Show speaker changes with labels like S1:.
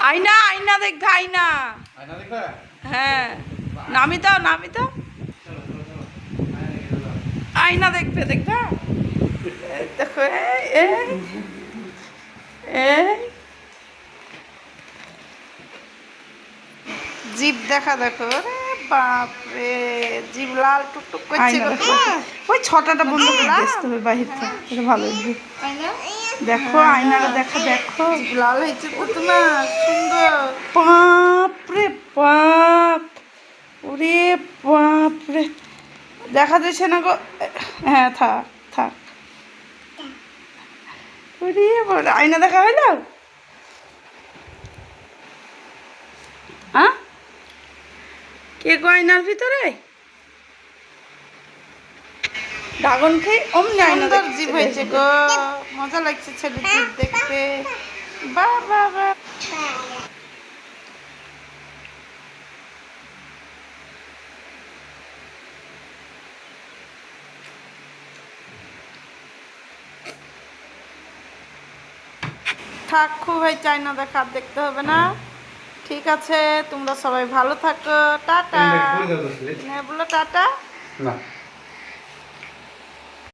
S1: আয়না আয়না দেখবে আয়না। হ্যাঁ নামি দাও নামি দাও। আয়না দেখবে দেখবে। দেখো এই জিভ দেখা দেখো। বাপরে জিভ লাল টুকটুক করছে। ওই ছটাটা বন্ধ করে আসতে হবে বাহির থেকে ভালো দেখো আয়নাটা দেখা দেখো লাল হয়েছে তো তোমার সুন্দর। বাপরে বাপ ওরে বাপরে দেখা যাচ্ছে না গো। হ্যাঁ থাক থাক। ওরে আয়না দেখা হয় না। হ্যাঁ কে গো আয়নার ভিতরে ড্রাগন খেয়ে অমনি আয়না জীব হয়েছে গো। মজা লাগছে ছেলে জীব দেখতে। বাহ বাহ বাহ। থাক খুব হয়েছে আয়না দেখা দেখতে হবে না। ঠিক আছে তোমরা সবাই ভালো থাকো। টাটা বলো টাটা।